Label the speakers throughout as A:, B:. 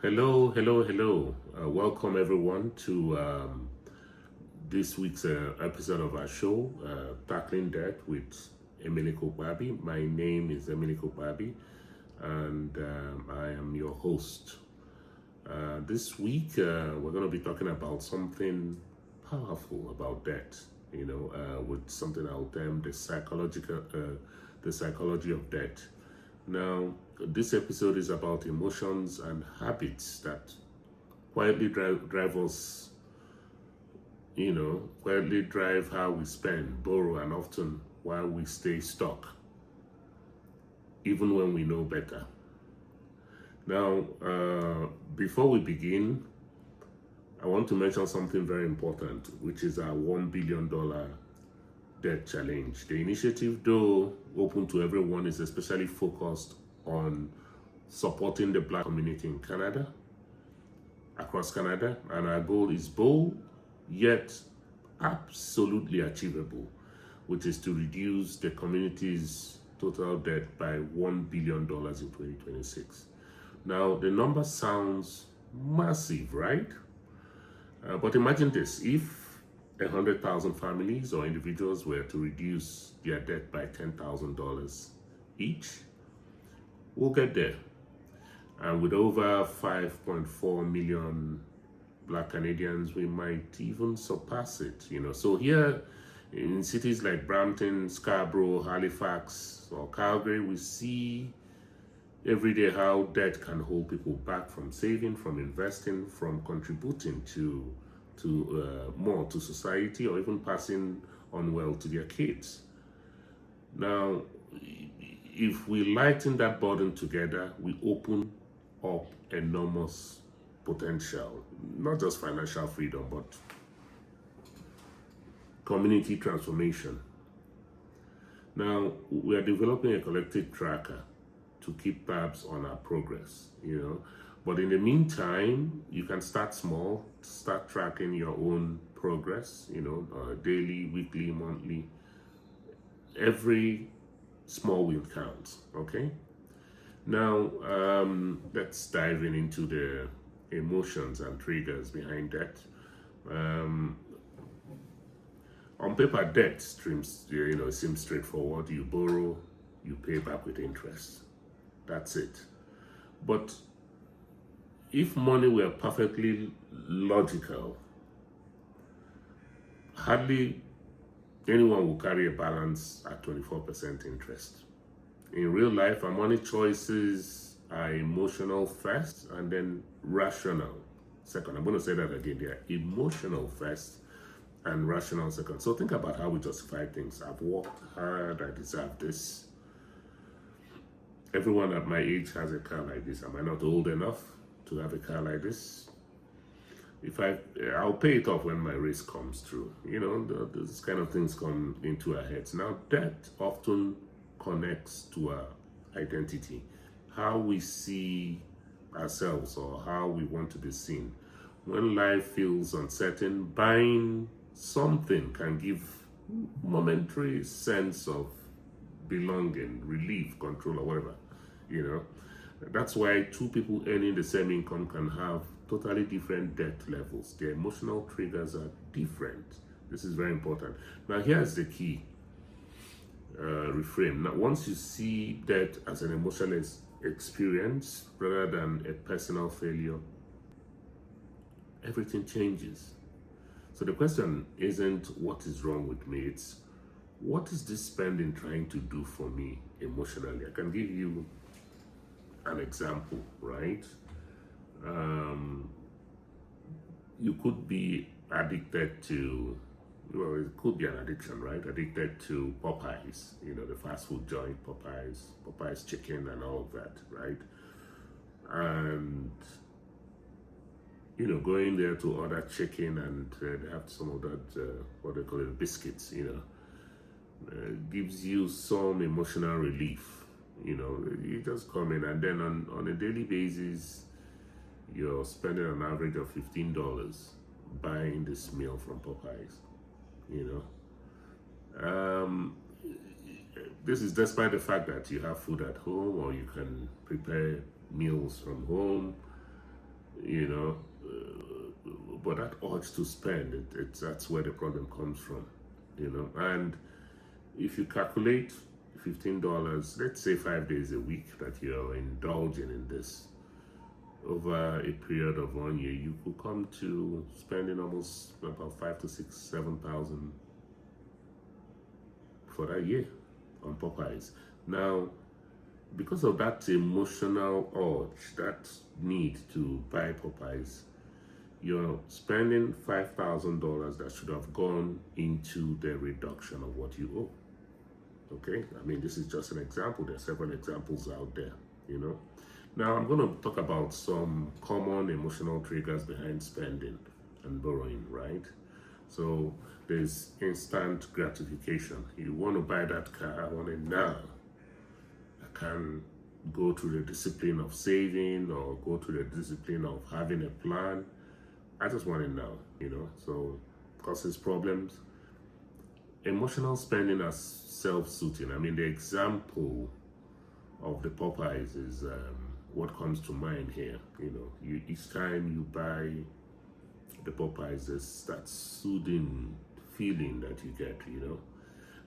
A: Hello, hello, hello. Welcome everyone to this week's episode of our show, Tackling Debt with Emelike Ukpabi. My name is Emelike Ukpabi, and I am your host. This week, we're going to be talking about something powerful about debt. With something I'll term the psychology of debt. Now, this episode is about emotions and habits that quietly drive us, quietly drive how we spend, borrow, and often why we stay stuck, even when we know better. Now, before we begin, I want to mention something very important, which is our $1 billion debt challenge. The initiative, though open to everyone, is especially focused on supporting the Black community in Canada, across Canada, and our goal is bold yet absolutely achievable, which is to reduce the community's total debt by $1 billion in 2026. Now, the number sounds massive, right? But imagine this: if 100,000 families or individuals were to reduce their debt by $10,000 each, we'll get there. And with over 5.4 million Black Canadians, we might even surpass it. So here in cities like Brampton, Scarborough, Halifax, or Calgary, we see every day how debt can hold people back from saving, from investing, from contributing to more to society, or even passing on wealth to their kids. Now, if we lighten that burden together, we open up enormous potential, not just financial freedom, but community transformation. Now, we are developing a collective tracker to keep tabs on our progress, But in the meantime, you can start small, start tracking your own progress, daily, weekly, monthly. Every small win counts, okay? Now, let's dive into the emotions and triggers behind debt. On paper, debt seems straightforward. You borrow, you pay back with interest. That's it. But if money were perfectly logical, hardly anyone will carry a balance at 24% interest. In real life, our money choices are emotional first and then rational second. I'm going to say that again. They are emotional first and rational second. So think about how we justify things. I've worked hard, I deserve this. Everyone at my age has a car like this. Am I not old enough to have a car like this? I'll pay it off when my race comes through. Those kind of things come into our heads. Now, debt often connects to our identity, how we see ourselves or how we want to be seen. When life feels uncertain, buying something can give momentary sense of belonging, relief, control, or whatever. That's why two people earning the same income can have totally different debt levels. Their emotional triggers are different. This is very important. Now, here's the key reframe. Now, once you see debt as an emotional experience rather than a personal failure, everything changes. So the question isn't what is wrong with me, it's what is this spending trying to do for me emotionally? I can give you an example, right? You could be addicted to, it could be an addiction, right? Addicted to Popeyes, the fast food joint, Popeyes chicken and all of that, right? And, going there to order chicken and they have some of that, what they call it, biscuits, gives you some emotional relief. You just come in, and then on a daily basis, you're spending an average of $15 buying this meal from Popeyes. This is despite the fact that you have food at home or you can prepare meals from home. you know. But that urge to spend, that's where the problem comes from, you know. And if you calculate $15, let's say 5 days a week that you're indulging in this over a period of 1 year, you could come to spending almost about 5 to 6, 7,000 for that year on Popeyes. Now, because of that emotional urge, that need to buy Popeyes, you're spending $5,000 that should have gone into the reduction of what you owe. Okay, I mean, this is just an example. There are several examples out there, you know. Now, I'm going to talk about some common emotional triggers behind spending and borrowing, right? So, there's instant gratification. You want to buy that car, I want it now. I can go through the discipline of saving or go through the discipline of having a plan. I just want it now, you know. So, causes problems. Emotional spending as self-soothing. I mean, the example of the Popeyes is what comes to mind here. You know, each time you buy the Popeyes, there's that soothing feeling that you get, you know.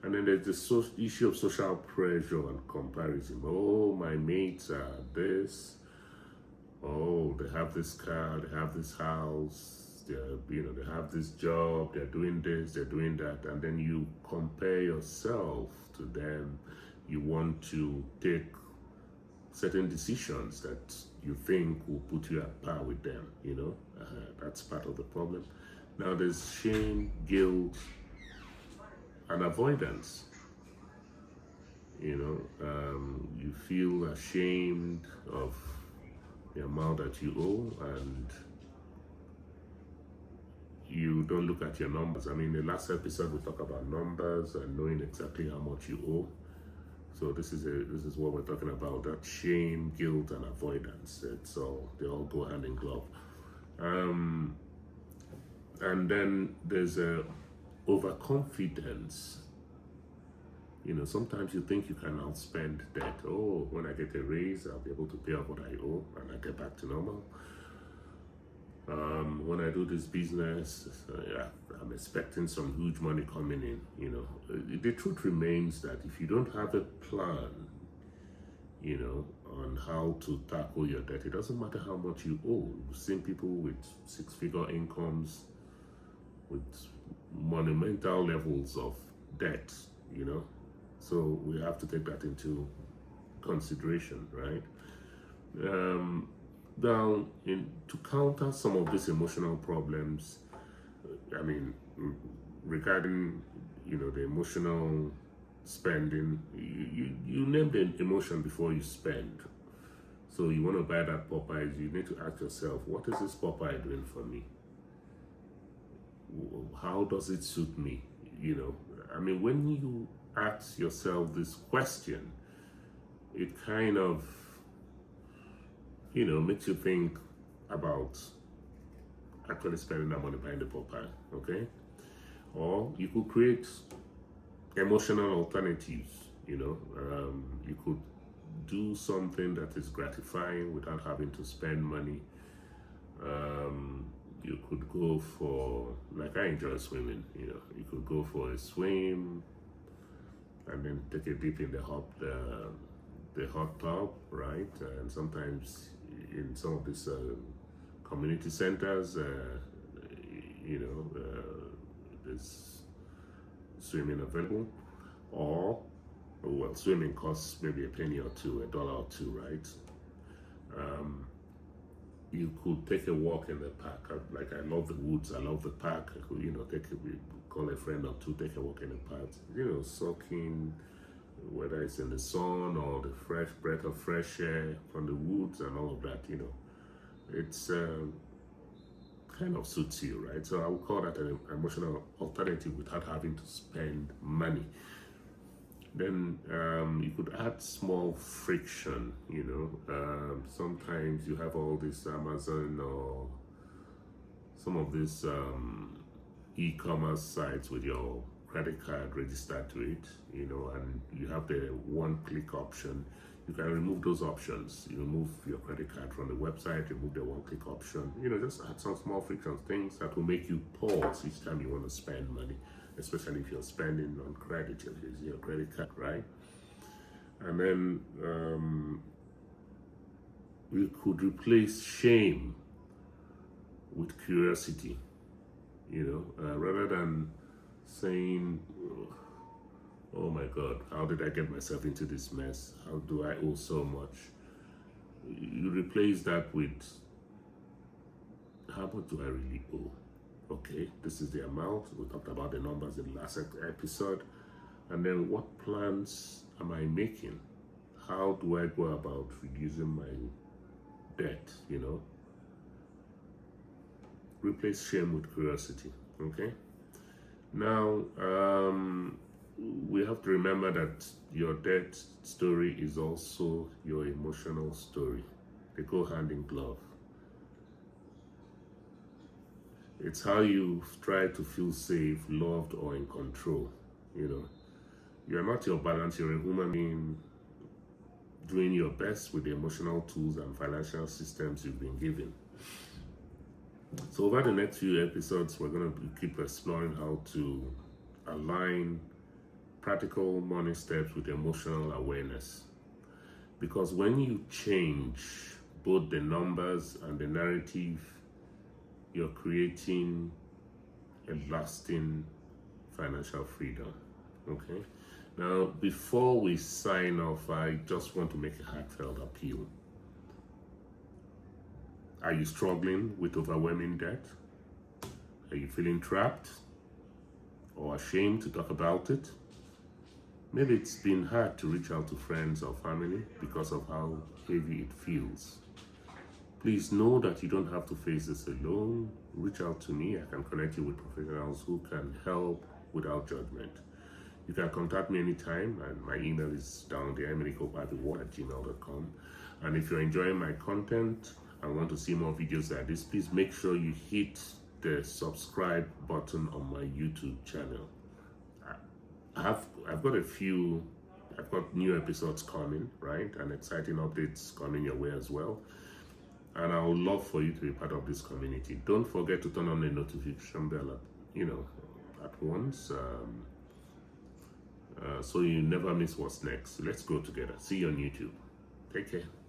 A: And then there's the issue of social pressure and comparison. Oh, my mates are this. Oh, they have this car, they have this house, they have this job, they're doing this, they're doing that, and then you compare yourself to them. You want to take certain decisions that you think will put you at par with them, you know. That's part of the problem. Now there's shame, guilt, and avoidance. You know, you feel ashamed of the amount that you owe, and you don't look at your numbers. I mean, the last episode we talked about numbers and knowing exactly how much you owe. So this is what we're talking about: that shame, guilt, and avoidance. They all go hand in glove. And then there's a overconfidence. You know, sometimes you think you can outspend debt. Oh, when I get a raise, I'll be able to pay off what I owe and I get back to normal. When I do this business, I'm expecting some huge money coming in. You know, the truth remains that if you don't have a plan, you know, on how to tackle your debt, it doesn't matter how much you owe. We've seen people with six-figure incomes with monumental levels of debt, you know. So we have to take that into consideration, right? Now, to counter some of these emotional problems, I mean, regarding, you know, the emotional spending, you name the emotion before you spend. So you want to buy that Popeyes, you need to ask yourself, what is this Popeye doing for me? How does it suit me? You know, I mean, when you ask yourself this question, it kind of, you know, makes you think about actually spending that money buying the Popeye, okay? Or you could create emotional alternatives, you know. You could do something that is gratifying without having to spend money. You could go for, like I enjoy swimming, you know, you could go for a swim and then take a dip in the hot tub, right? And sometimes in some of these community centers, you know, there's swimming available. Or, well, swimming costs maybe a penny or two, $1 or two, right? You could take a walk in the park. Like, I love the woods, I love the park. I could, you know, call a friend or two, take a walk in the park, you know, soaking, whether it's in the sun or the fresh breath of fresh air from the woods and all of that, you know. It's kind of suits you, right? So I would call that an emotional alternative without having to spend money. Then you could add small friction, you know. Sometimes you have all this Amazon or some of these e-commerce sites with your credit card registered to it, you know, and you have the one-click option. You can remove those options. You remove your credit card from the website, remove the one-click option. Just add some small friction things that will make you pause each time you want to spend money, especially if you're spending on credit, if you're using your credit card, right? And then we could replace shame with curiosity, rather than saying, oh my God, how did I get myself into this mess? How do I owe so much? You replace that with, how much do I really owe? Okay, this is the amount. We talked about the numbers in the last episode. And then what plans am I making? How do I go about reducing my debt, Replace shame with curiosity, okay? Now, we have to remember that your debt story is also your emotional story. They go hand in glove. It's how you try to feel safe, loved, or in control, You're not your balance, you're a human being doing your best with the emotional tools and financial systems you've been given. So over the next few episodes, we're going to keep exploring how to align practical money steps with emotional awareness. Because when you change both the numbers and the narrative, you're creating a lasting financial freedom. Okay? Now, before we sign off, I just want to make a heartfelt appeal. Are you struggling with overwhelming debt? Are you feeling trapped or ashamed to talk about it? Maybe it's been hard to reach out to friends or family because of how heavy it feels. Please know that you don't have to face this alone. Reach out to me. I can connect you with professionals who can help without judgment. You can contact me anytime, and my email is down there, Emelike Ukpabi at gmail.com. And if you're enjoying my content and want to see more videos like this, please make sure you hit the subscribe button on my YouTube channel. I've got new episodes coming, right? And exciting updates coming your way as well. And I would love for you to be part of this community. Don't forget to turn on the notification bell at once, so you never miss what's next. Let's grow together. See you on YouTube. Take care.